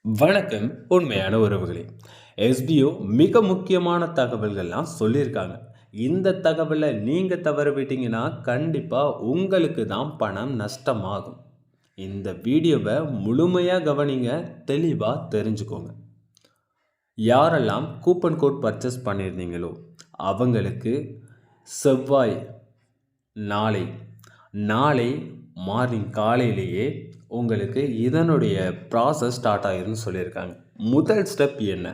வணக்கம். உண்மையான உறவுகளே, எஸ்பிஓ மிக முக்கியமான தகவல்கள்லாம் சொல்லியிருக்காங்க. இந்த தகவலை நீங்கள் தவற விட்டீங்கன்னா கண்டிப்பாக உங்களுக்கு தான் பணம் நஷ்டமாகும். இந்த வீடியோவை முழுமையாக கவனிங்க, தெளிவாக தெரிஞ்சுக்கோங்க. யாரெல்லாம் கூப்பன் கோட் பர்ச்சேஸ் பண்ணியிருந்தீங்களோ அவங்களுக்கு செவ்வாய் நாளை நாளை மார்னிங் காலையிலேயே உங்களுக்கு இதனுடைய ப்ராசஸ் ஸ்டார்ட் ஆகிருன்னு சொல்லியிருக்காங்க. முதல் ஸ்டெப் என்ன?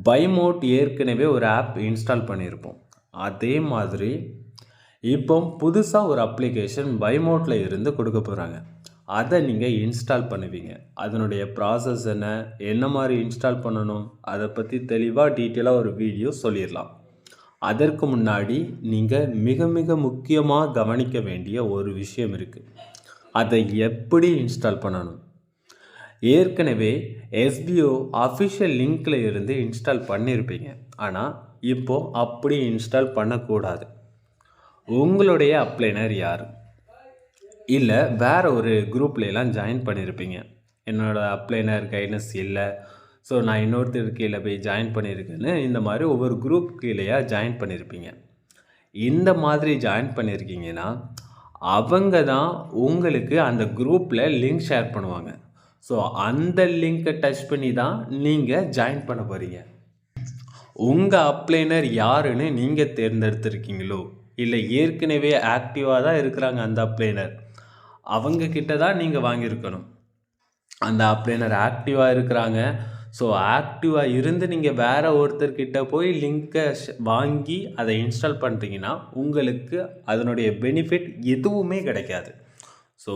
பைமோட் ஏற்கனவே ஒரு ஆப் இன்ஸ்டால் பண்ணியிருப்போம். அதே மாதிரி இப்போ புதுசாக ஒரு அப்ளிகேஷன் பைமோட்டில் இருந்து கொடுக்க போகிறாங்க. அதை நீங்கள் இன்ஸ்டால் பண்ணுவீங்க. அதனுடைய ப்ராசஸ் என்ன மாதிரி இன்ஸ்டால் பண்ணணும், அதை பற்றி தெளிவாக டீட்டெயிலாக ஒரு வீடியோ சொல்லிடலாம். அதற்கு முன்னாடி நீங்கள் மிக மிக முக்கியமாக கவனிக்க வேண்டிய ஒரு விஷயம் இருக்குது. அதை எப்படி இன்ஸ்டால் பண்ணணும்? ஏற்கனவே எஸ்பிஓ அஃபிஷியல் லிங்க்கில் இருந்து இன்ஸ்டால் பண்ணியிருப்பீங்க. ஆனால் இப்போது அப்படி இன்ஸ்டால் பண்ணக்கூடாது. உங்களுடைய அப்ளைனர் யார்? இல்லை வேறு ஒரு குரூப்லாம் ஜாயின் பண்ணியிருப்பீங்க. என்னோடய அப்ளைனர் கைடன்ஸ் இல்லை, ஸோ நான் இன்னொருத்தர் கீழே போய் ஜாயின் பண்ணியிருக்கேன்னு இந்த மாதிரி ஒவ்வொரு குரூப் கீழேயா ஜாயின் பண்ணியிருப்பீங்க. இந்த மாதிரி ஜாயின் பண்ணியிருக்கீங்கன்னா அவங்க தான் உங்களுக்கு அந்த குரூப்பில் லிங்க் ஷேர் பண்ணுவாங்க. ஸோ அந்த லிங்க்கை டச் பண்ணி தான் நீங்கள் ஜாயின் பண்ண போகிறீங்க. உங்கள் அப்ளைனர் யாருன்னு நீங்கள் தேர்ந்தெடுத்திருக்கீங்களோ, இல்லை ஏற்கனவே ஆக்டிவாக தான் இருக்கிறாங்க அந்த அப்ளைனர், அவங்கக்கிட்ட தான் நீங்கள் வாங்கியிருக்கணும். அந்த அப்ளைனர் ஆக்டிவாக இருக்கிறாங்க, ஸோ ஆக்டிவாக இருந்து நீங்கள் வேறு ஒருத்தர்கிட்ட போய் லிங்க்கை வாங்கி அதை இன்ஸ்டால் பண்ணுறீங்கன்னா உங்களுக்கு அதனுடைய பெனிஃபிட் எதுவுமே கிடைக்காது. ஸோ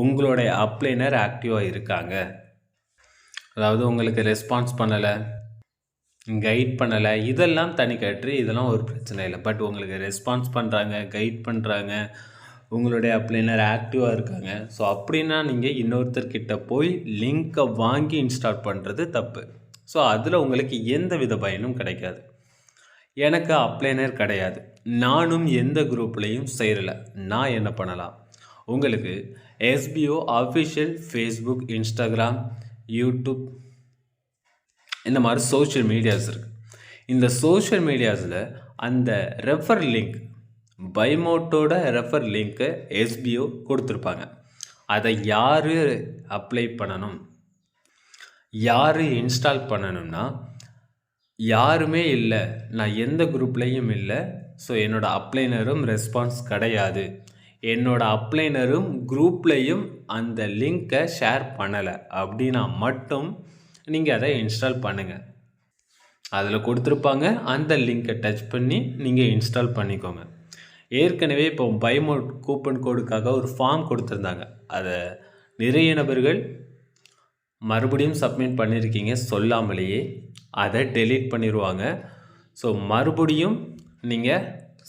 உங்களுடைய அப்ளைனர் ஆக்டிவாக இருக்காங்க, அதாவது உங்களுக்கு ரெஸ்பான்ஸ் பண்ணலை, கைட் பண்ணலை, இதெல்லாம் தனி கற்று, இதெல்லாம் ஒரு பிரச்சனை இல்லை. பட் உங்களுக்கு ரெஸ்பான்ஸ் பண்ணுறாங்க, கைட் பண்ணுறாங்க, உங்களுடைய அப்ளைனர் ஆக்டிவாக இருக்காங்க, ஸோ அப்படின்னா நீங்கள் இன்னொருத்தர்கிட்ட போய் லிங்க்கை வாங்கி இன்ஸ்டால் பண்ணுறது தப்பு. ஸோ அதில் உங்களுக்கு எந்த வித பயனும் கிடைக்காது. எனக்கு அப்ளைனர் கிடையாது, நானும் எந்த குரூப்லேயும் சேரலை, நான் என்ன பண்ணலாம்? உங்களுக்கு SPO official Facebook, Instagram, YouTube இந்த மாதிரி சோஷியல் மீடியாஸ் இருக்குது. இந்த சோஷியல் மீடியாஸில் அந்த ரெஃபர் லிங்க், பைமோட்டோட ரெஃபர் லிங்க்கை எஸ்பிஓ கொடுத்துருப்பாங்க. அதை யார் அப்ளை பண்ணணும், யார் இன்ஸ்டால் பண்ணணும்னா, யாருமே இல்லை, நான் எந்த குரூப்லேயும் இல்லை, ஸோ என்னோடய அப்ளைனரும் ரெஸ்பான்ஸ் கிடையாது, என்னோடய அப்ளைனரும் குரூப்லேயும் அந்த லிங்க்கை ஷேர் பண்ணலை அப்படின்னா மட்டும் நீங்கள் அதை இன்ஸ்டால் பண்ணுங்கள். அதில் கொடுத்துருப்பாங்க, அந்த லிங்க்கை டச் பண்ணி நீங்கள் இன்ஸ்டால் பண்ணிக்கோங்க. ஏற்கனவே இப்போ பைமோட் கூப்பன் கோடுக்காக ஒரு ஃபார்ம் கொடுத்துருந்தாங்க, அதை நிறைய நபர்கள் மறுபடியும் சப்மிட் பண்ணியிருக்கீங்க சொல்லாமலேயே, அதை டெலீட் பண்ணிடுவாங்க. ஸோ மறுபடியும் நீங்கள்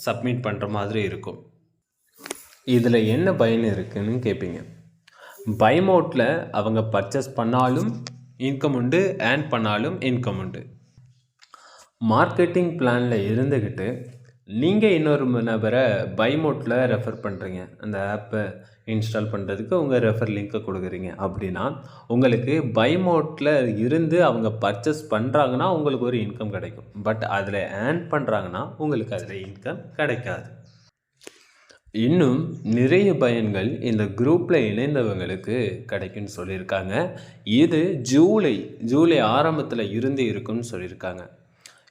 சப்மிட் பண்ணுற மாதிரி இருக்கும். இதில் என்ன பயன் இருக்குதுன்னு கேட்பீங்க. பைமோட்டில் அவங்க பர்ச்சேஸ் பண்ணாலும் இன்கம் உண்டு, ஏர்ன் பண்ணாலும் இன்கம் உண்டு. மார்க்கெட்டிங் பிளானில் இருந்துக்கிட்டு நீங்கள் இன்னொரு நபரை பைமோட்டில் ரெஃபர் பண்ணுறீங்க, அந்த ஆப்பை இன்ஸ்டால் பண்ணுறதுக்கு உங்கள் ரெஃபர் லிங்க்கை கொடுக்குறீங்க அப்படின்னா, உங்களுக்கு பைமோட்டில் இருந்து அவங்க பர்ச்சேஸ் பண்ணுறாங்கன்னா உங்களுக்கு ஒரு இன்கம் கிடைக்கும். பட் அதில் ஏர்ன் பண்ணுறாங்கன்னா உங்களுக்கு அதில் இன்கம் கிடைக்காது. இன்னும் நிறைய பயன்கள் இந்த குரூப்பில் இணைந்தவங்களுக்கு கிடைக்குன்னு சொல்லியிருக்காங்க. இது ஜூலை ஆரம்பத்தில் இருந்து இருக்குன்னு சொல்லியிருக்காங்க.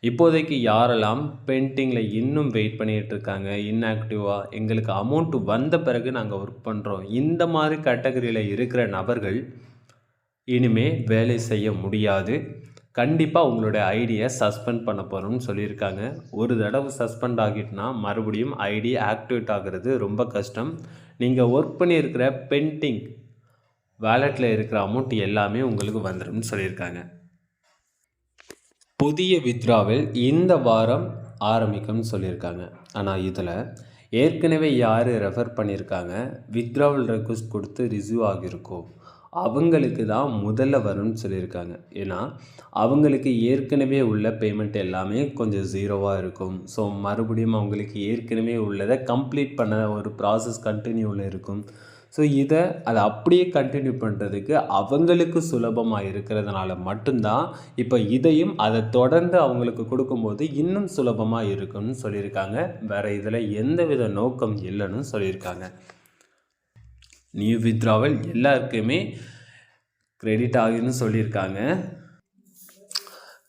இப்போதைக்கு யாரெல்லாம் பெயிண்டிங்கில் இன்னும் வெயிட் பண்ணிகிட்டு இருக்காங்க, இன்ஆக்டிவாக, எங்களுக்கு அமௌண்ட்டு வந்த பிறகு நாங்கள் ஒர்க் பண்ணுறோம், இந்த மாதிரி கேட்டகரியில் இருக்கிற நபர்கள் இனிமேல் வேலை செய்ய முடியாது. கண்டிப்பாக உங்களுடைய ஐடியை சஸ்பெண்ட் பண்ண போகிறோம்னு சொல்லியிருக்காங்க. ஒரு தடவை சஸ்பெண்ட் ஆகிட்டுனா மறுபடியும் ஐடி ஆக்டிவேட் ஆகிறது ரொம்ப கஷ்டம். நீங்கள் ஒர்க் பண்ணியிருக்கிற பெயிண்டிங் வேலெட்டில் இருக்கிற அமௌண்ட் எல்லாமே உங்களுக்கு வந்துடும்னு சொல்லியிருக்காங்க. புதிய வித்ராவில் இந்த வாரம் ஆரம்பிக்கும்னு சொல்லியிருக்காங்க. ஆனால் இதில் ஏற்கனவே யார் ரெஃபர் பண்ணியிருக்காங்க, வித்ராவல் ரெக்வஸ்ட் கொடுத்து ரிசீவ் ஆகியிருக்கோ அவங்களுக்கு தான் முதல்ல வரும்னு சொல்லியிருக்காங்க. ஏன்னா அவங்களுக்கு ஏற்கனவே உள்ள பேமெண்ட் எல்லாமே கொஞ்சம் ஜீரோவாக இருக்கும். ஸோ மறுபடியும் அவங்களுக்கு ஏற்கனவே உள்ளதை கம்ப்ளீட் பண்ண ஒரு ப்ராசஸ் கண்டினியூவில் இருக்கும். ஸோ அதை அப்படியே கண்டினியூ பண்ணுறதுக்கு அவங்களுக்கு சுலபமாக இருக்கிறதுனால மட்டும்தான் இப்போ இதையும் அதை தொடர்ந்து அவங்களுக்கு கொடுக்கும்போது இன்னும் சுலபமாக இருக்குன்னு சொல்லியிருக்காங்க. வேறு இதில் எந்தவித நோக்கம் இல்லைன்னு சொல்லியிருக்காங்க. நியூ வித்ராவல் எல்லாருக்குமே கிரெடிட் ஆகுதுன்னு சொல்லியிருக்காங்க.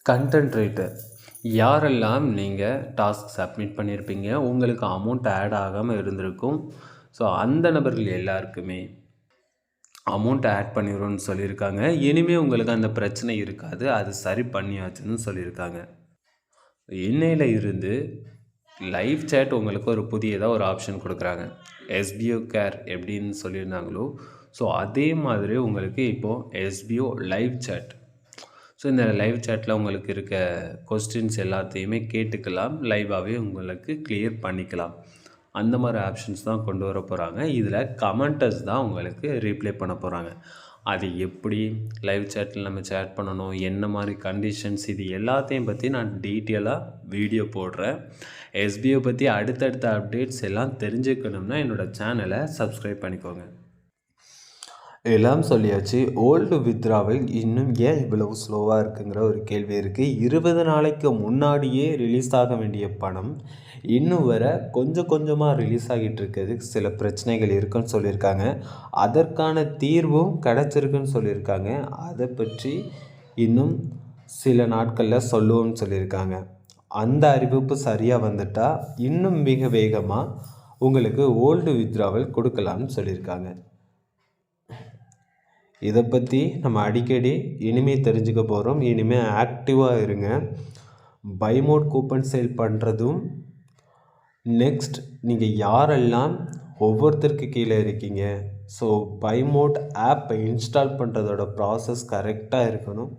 கண்டென்ட் ரைட்டர் யாரெல்லாம் நீங்கள் டாஸ்க் சப்மிட் பண்ணியிருப்பீங்க, உங்களுக்கு அமௌண்ட் ஆட் ஆகாமல் இருந்திருக்கும். ஸோ அந்த நபர்கள் எல்லாருக்குமே அமௌண்ட் ஆட் பண்ணிடும்னு சொல்லியிருக்காங்க. இனிமேல் உங்களுக்கு அந்த பிரச்சனை இருக்காது, அது சரி பண்ணியாச்சுன்னு சொல்லியிருக்காங்க. இன்னையில் இருந்து லைவ் சேட் உங்களுக்கு ஒரு புதியதாக ஒரு ஆப்ஷன் கொடுக்குறாங்க. எஸ்பிஓ கேர் எப்படின்னு சொல்லியிருந்தாங்களோ ஸோ அதே மாதிரி உங்களுக்கு இப்போது எஸ்பிஓ லைவ் சேட். ஸோ இந்த லைவ் சேட்டில் உங்களுக்கு இருக்க கொஸ்டின்ஸ் எல்லாத்தையுமே கேட்டுக்கலாம், லைவாகவே உங்களுக்கு கிளியர் பண்ணிக்கலாம். அந்த மாதிரி ஆப்ஷன்ஸ் தான் கொண்டு வர போகிறாங்க. இதில் கமெண்டர்ஸ் தான் உங்களுக்கு ரீப்ளை பண்ண போகிறாங்க. அது எப்படி லைவ் சேட்டில் நம்ம சேட் பண்ணணும், என்ன மாதிரி கண்டிஷன்ஸ், இது எல்லாத்தையும் பற்றி நான் டீட்டெயிலாக வீடியோ போடுறேன். எஸ்பிஓ பற்றி அடுத்தடுத்த அப்டேட்ஸ் எல்லாம் தெரிஞ்சுக்கணும்னா என்னோடய சேனலை சப்ஸ்கிரைப் பண்ணிக்கோங்க. எல்லாம் சொல்லியாச்சு. ஓல்டு வித்ராவில் இன்னும் ஏன் இவ்வளவு ஸ்லோவாக இருக்குங்கிற ஒரு கேள்வி இருக்குது. 20 நாளைக்கு முன்னாடியே ரிலீஸ் ஆக வேண்டிய பணம் இன்னும் வர கொஞ்சம் கொஞ்சமாக ரிலீஸ் ஆகிட்டு இருக்கிறது சில பிரச்சனைகள் இருக்குன்னு சொல்லியிருக்காங்க. அதற்கான தீர்வும் கிடச்சிருக்குன்னு சொல்லியிருக்காங்க. அதை பற்றி இன்னும் சில நாட்களில் சொல்லுவோம்னு சொல்லியிருக்காங்க. அந்த அறிவிப்பு சரியாக வந்துட்டால் இன்னும் மிக வேகமாக உங்களுக்கு ஓல்டு வித்ராவல் கொடுக்கலாம்னு சொல்லியிருக்காங்க. இதை பற்றி நம்ம அடிக்கடி இனிமேல் தெரிஞ்சுக்க போகிறோம். இனிமேல் ஆக்டிவாக இருங்க. பை மோட் கூப்பன் சேல் பண்ணுறதும் நெக்ஸ்ட் நீங்கள் யாரெல்லாம் ஒவ்வொருத்தருக்கு கீழே இருக்கீங்க. ஸோ பை மோட் ஆப்பை இன்ஸ்டால் பண்ணுறதோட ப்ராசஸ் கரெக்டாக இருக்கணும்.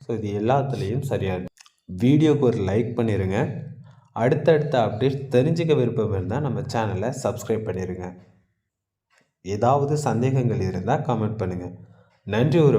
ஸோ இது எல்லாத்துலேயும் சரியாக வீடியோக்கு ஒரு லைக் பண்ணிடுங்க. அடுத்தடுத்த அப்டேட் தெரிஞ்சுக்க விருப்பம் இருந்தால் நம்ம சேனலை சப்ஸ்கிரைப் பண்ணிடுங்க. ஏதாவது சந்தேகங்கள் இருந்தால் கமெண்ட் பண்ணுங்கள். நன்றி உறவு.